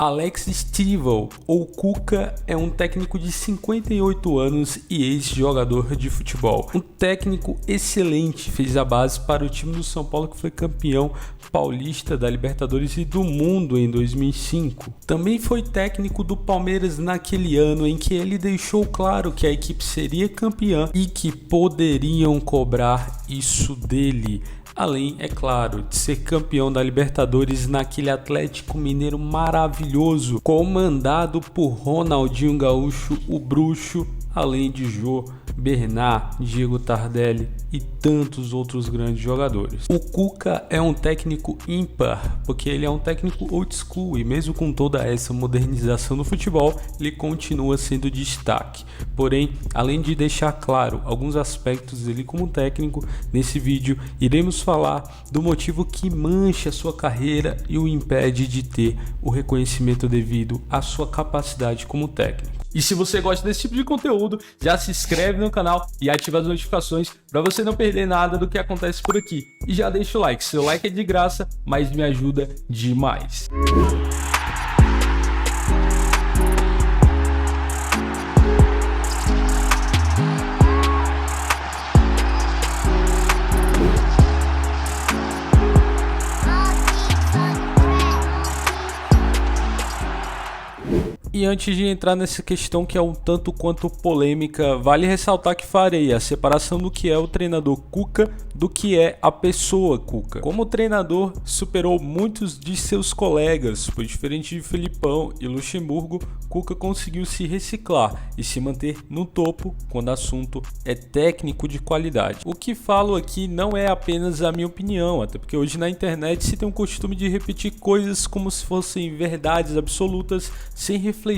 Alex Stivel, ou Cuca, é um técnico de 58 anos e ex-jogador de futebol. Um técnico excelente, fez a base para o time do São Paulo que foi campeão paulista da Libertadores e do Mundo em 2005. Também foi técnico do Palmeiras naquele ano em que ele deixou claro que a equipe seria campeã e que poderiam cobrar isso dele. Além, é claro, de ser campeão da Libertadores naquele Atlético Mineiro maravilhoso, comandado por Ronaldinho Gaúcho, o Bruxo, além de Jô, Bernard, Diego Tardelli e tantos outros grandes jogadores. O Cuca é um técnico ímpar, porque ele é um técnico old school e mesmo com toda essa modernização do futebol, ele continua sendo destaque. Porém, além de deixar claro alguns aspectos dele como técnico, nesse vídeo iremos falar do motivo que mancha sua carreira e o impede de ter o reconhecimento devido à sua capacidade como técnico. E se você gosta desse tipo de conteúdo, já se inscreve no canal e ativa as notificações para você não perder nada do que acontece por aqui. E já deixa o like, seu like é de graça, mas me ajuda demais. E antes de entrar nessa questão que é um tanto quanto polêmica, vale ressaltar que farei a separação do que é o treinador Cuca do que é a pessoa Cuca. Como treinador, superou muitos de seus colegas, pois diferente de Felipão e Luxemburgo, Cuca conseguiu se reciclar e se manter no topo quando o assunto é técnico de qualidade. O que falo aqui não é apenas a minha opinião, até porque hoje na internet se tem um costume de repetir coisas como se fossem verdades absolutas, sem refletir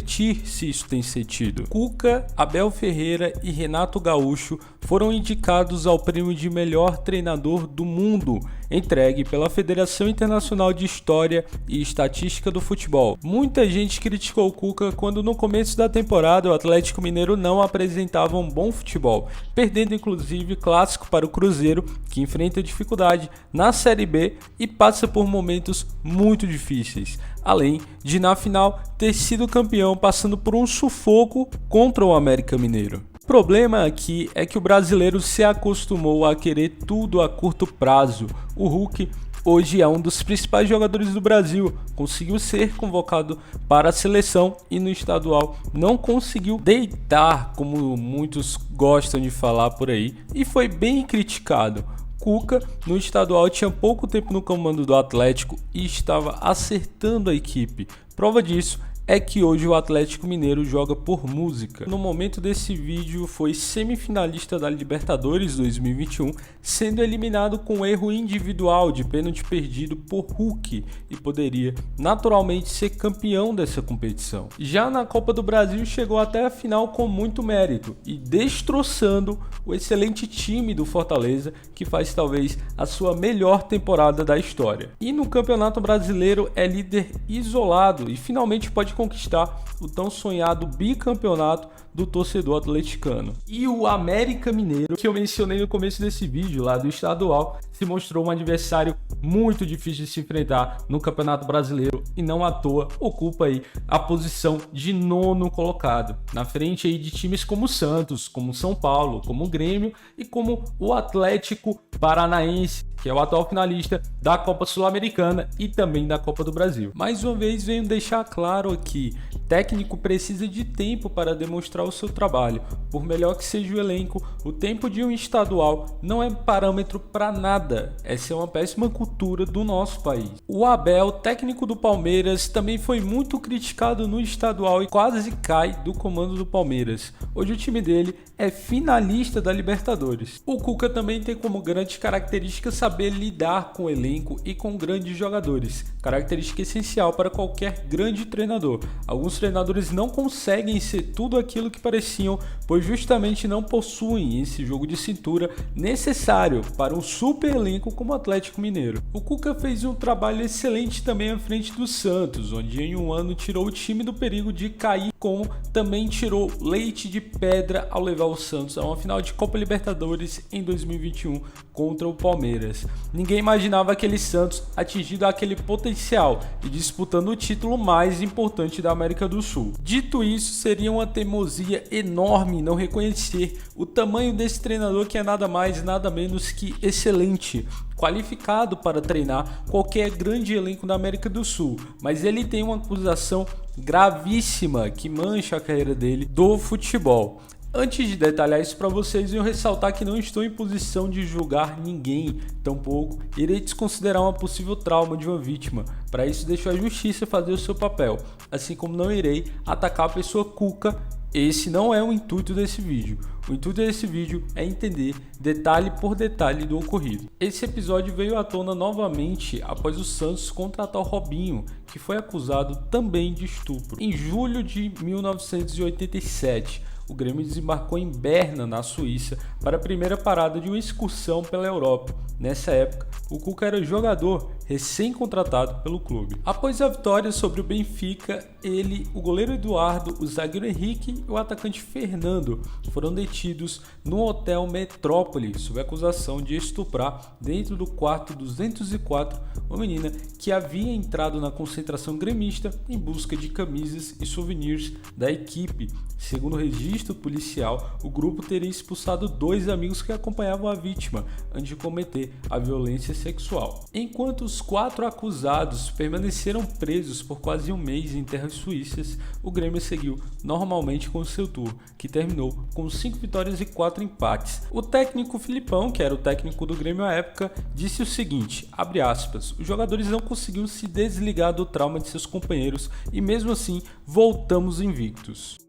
se isso tem sentido. Cuca, Abel Ferreira e Renato Gaúcho foram indicados ao prêmio de melhor treinador do mundo, entregue pela Federação Internacional de História e Estatística do Futebol. Muita gente criticou o Cuca quando no começo da temporada o Atlético Mineiro não apresentava um bom futebol, perdendo inclusive clássico para o Cruzeiro, que enfrenta dificuldade na Série B e passa por momentos muito difíceis, além de na final ter sido campeão passando por um sufoco contra o América Mineiro. O problema aqui é que o brasileiro se acostumou a querer tudo a curto prazo. O Hulk hoje é um dos principais jogadores do Brasil, conseguiu ser convocado para a seleção e no estadual não conseguiu deitar, como muitos gostam de falar por aí, e foi bem criticado. Cuca no estadual tinha pouco tempo no comando do Atlético e estava acertando a equipe. Prova disso é que hoje o Atlético Mineiro joga por música. No momento desse vídeo foi semifinalista da Libertadores 2021, sendo eliminado com erro individual de pênalti perdido por Hulk e poderia naturalmente ser campeão dessa competição. Já na Copa do Brasil chegou até a final com muito mérito e destroçando o excelente time do Fortaleza, que faz talvez a sua melhor temporada da história. E no Campeonato Brasileiro é líder isolado e finalmente pode conquistar o tão sonhado bicampeonato do torcedor atleticano. E o América Mineiro, que eu mencionei no começo desse vídeo lá do estadual, se mostrou um adversário muito difícil de se enfrentar no Campeonato Brasileiro e não à toa ocupa aí a posição de 9º colocado, na frente aí de times como o Santos, como o São Paulo, como o Grêmio e como o Atlético Paranaense, que é o atual finalista da Copa Sul-Americana e também da Copa do Brasil. Mais uma vez venho deixar claro aqui, técnico precisa de tempo para demonstrar o seu trabalho. Por melhor que seja o elenco, o tempo de um estadual não é parâmetro para nada. Essa é uma péssima cultura do nosso país. O Abel, técnico do Palmeiras, também foi muito criticado no estadual e quase cai do comando do Palmeiras. Hoje o time dele é finalista da Libertadores. O Cuca também tem como grande característica saber lidar com o elenco e com grandes jogadores, característica essencial para qualquer grande treinador. Alguns treinadores não conseguem ser tudo aquilo que pareciam, pois justamente não possuem esse jogo de cintura necessário para um super elenco como o Atlético Mineiro. O Cuca fez um trabalho excelente também à frente do Santos, onde em um ano tirou o time do perigo de cair como também tirou leite de pedra ao levar o Santos a uma final de Copa Libertadores em 2021 contra o Palmeiras. Ninguém imaginava aquele Santos atingindo aquele potencial e disputando o título mais importante da América do Sul. Dito isso, seria uma teimosia enorme não reconhecer o tamanho desse treinador, que é nada mais nada menos que excelente, qualificado para treinar qualquer grande elenco da América do Sul, mas ele tem uma acusação gravíssima que mancha a carreira dele do futebol. Antes de detalhar isso para vocês, eu ressaltar que não estou em posição de julgar ninguém, tampouco irei desconsiderar uma possível trauma de uma vítima. Para isso, deixo a justiça fazer o seu papel, assim como não irei atacar a pessoa Cuca. Esse não é o intuito desse vídeo. O intuito desse vídeo é entender detalhe por detalhe do ocorrido. Esse episódio veio à tona novamente após o Santos contratar o Robinho, que foi acusado também de estupro. Em julho de 1987, o Grêmio desembarcou em Berna, na Suíça, para a primeira parada de uma excursão pela Europa. Nessa época, o Cuca era jogador recém-contratado pelo clube. Após a vitória sobre o Benfica, ele, o goleiro Eduardo, o zagueiro Henrique e o atacante Fernando foram detidos no Hotel Metrópole sob acusação de estuprar dentro do quarto 204 uma menina que havia entrado na concentração gremista em busca de camisas e souvenirs da equipe. Segundo o registro policial, o grupo teria expulsado 2 amigos que acompanhavam a vítima antes de cometer a violência sexual. Enquanto os 4 acusados permaneceram presos por quase um mês em terras suíças, o Grêmio seguiu normalmente com o seu tour, que terminou com 5 vitórias e 4 empates. O técnico Filipão, que era o técnico do Grêmio à época, disse o seguinte, abre aspas, os jogadores não conseguiram se desligar do trauma de seus companheiros e mesmo assim voltamos invictos.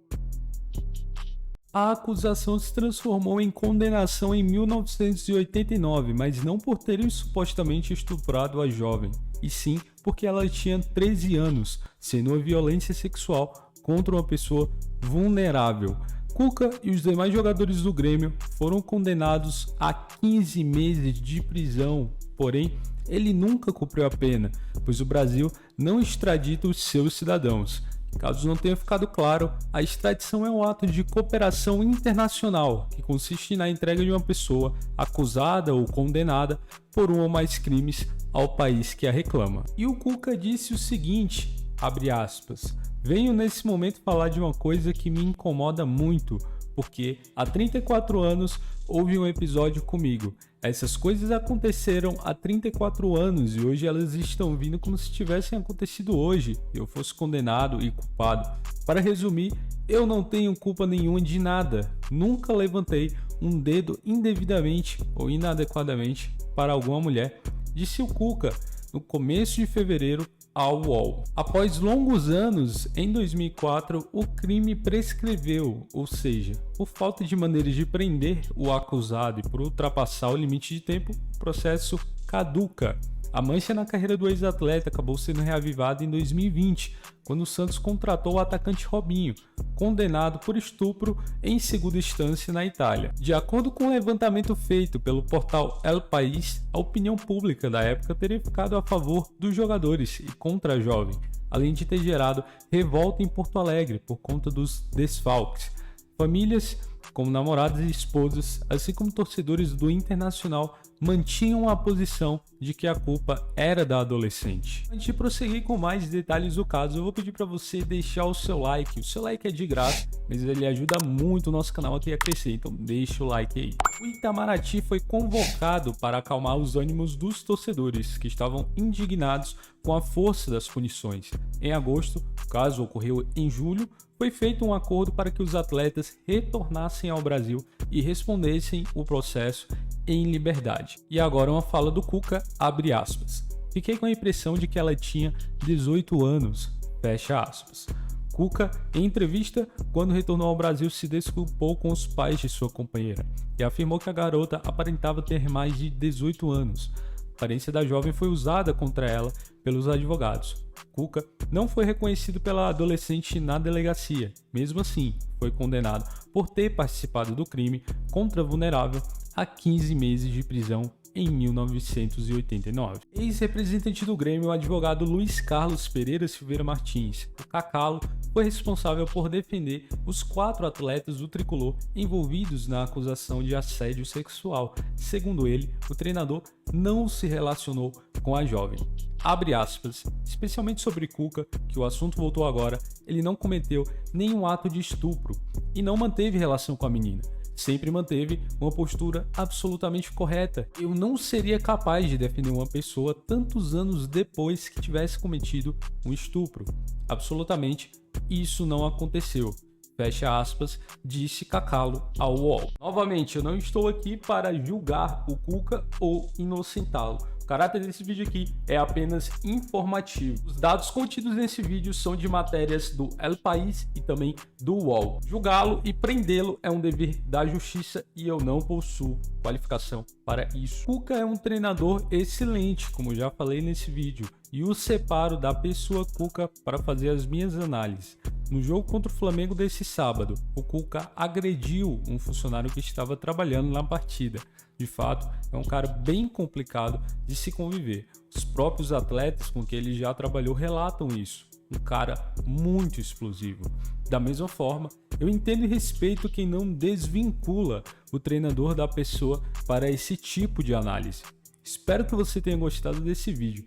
A acusação se transformou em condenação em 1989, mas não por terem supostamente estuprado a jovem, e sim porque ela tinha 13 anos, sendo uma violência sexual contra uma pessoa vulnerável. Cuca e os demais jogadores do Grêmio foram condenados a 15 meses de prisão, porém, ele nunca cumpriu a pena, pois o Brasil não extradita os seus cidadãos. Caso não tenha ficado claro, a extradição é um ato de cooperação internacional que consiste na entrega de uma pessoa acusada ou condenada por um ou mais crimes ao país que a reclama. E o Cuca disse o seguinte, abre aspas, venho nesse momento falar de uma coisa que me incomoda muito, porque há 34 anos houve um episódio comigo. Essas coisas aconteceram há 34 anos e hoje elas estão vindo como se tivessem acontecido hoje e eu fosse condenado e culpado. Para resumir, eu não tenho culpa nenhuma de nada. Nunca levantei um dedo indevidamente ou inadequadamente para alguma mulher, disse o Cuca no começo de fevereiro ao UOL. Após longos anos, em 2004, o crime prescreveu, ou seja, por falta de maneiras de prender o acusado e por ultrapassar o limite de tempo, o processo caduca. A mancha na carreira do ex-atleta acabou sendo reavivada em 2020, quando o Santos contratou o atacante Robinho, condenado por estupro em segunda instância na Itália. De acordo com o levantamento feito pelo portal El País, a opinião pública da época teria ficado a favor dos jogadores e contra a jovem, além de ter gerado revolta em Porto Alegre por conta dos desfalques. Famílias, como namoradas e esposas, assim como torcedores do Internacional, mantinham a posição de que a culpa era da adolescente. Antes de prosseguir com mais detalhes do caso, eu vou pedir para você deixar o seu like. O seu like é de graça, mas ele ajuda muito o nosso canal aqui a crescer, então deixa o like aí. O Itamaraty foi convocado para acalmar os ânimos dos torcedores, que estavam indignados com a força das punições. Em agosto, o caso ocorreu em julho, foi feito um acordo para que os atletas retornassem ao Brasil e respondessem o processo em liberdade. E agora uma fala do Cuca, abre aspas. Fiquei com a impressão de que ela tinha 18 anos, fecha aspas. Cuca, em entrevista, quando retornou ao Brasil, se desculpou com os pais de sua companheira e afirmou que a garota aparentava ter mais de 18 anos. A aparência da jovem foi usada contra ela pelos advogados. Cuca não foi reconhecido pela adolescente na delegacia. Mesmo assim, foi condenado por ter participado do crime contra a vulnerável a 15 meses de prisão em 1989. Ex-representante do Grêmio, o advogado Luiz Carlos Pereira Silveira Martins, o Cacalo, foi responsável por defender os 4 atletas do tricolor envolvidos na acusação de assédio sexual. Segundo ele, o treinador não se relacionou com a jovem. Abre aspas, especialmente sobre Cuca, que o assunto voltou agora, ele não cometeu nenhum ato de estupro e não manteve relação com a menina. Sempre manteve uma postura absolutamente correta. Eu não seria capaz de defender uma pessoa tantos anos depois que tivesse cometido um estupro. Absolutamente, isso não aconteceu. Fecha aspas, disse Cacalo ao UOL. Novamente, eu não estou aqui para julgar o Cuca ou inocentá-lo. O caráter desse vídeo aqui é apenas informativo. Os dados contidos nesse vídeo são de matérias do El País e também do UOL. Julgá-lo e prendê-lo é um dever da justiça e eu não possuo qualificação para isso. Cuca é um treinador excelente, como já falei nesse vídeo, e o separo da pessoa Cuca para fazer as minhas análises. No jogo contra o Flamengo desse sábado, o Cuca agrediu um funcionário que estava trabalhando na partida. De fato, é um cara bem complicado de se conviver. Os próprios atletas com quem ele já trabalhou relatam isso. Um cara muito explosivo. Da mesma forma, eu entendo e respeito quem não desvincula o treinador da pessoa para esse tipo de análise. Espero que você tenha gostado desse vídeo.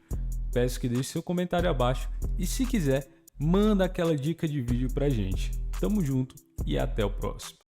Peço que deixe seu comentário abaixo e, se quiser, manda aquela dica de vídeo pra gente. Tamo junto e até o próximo.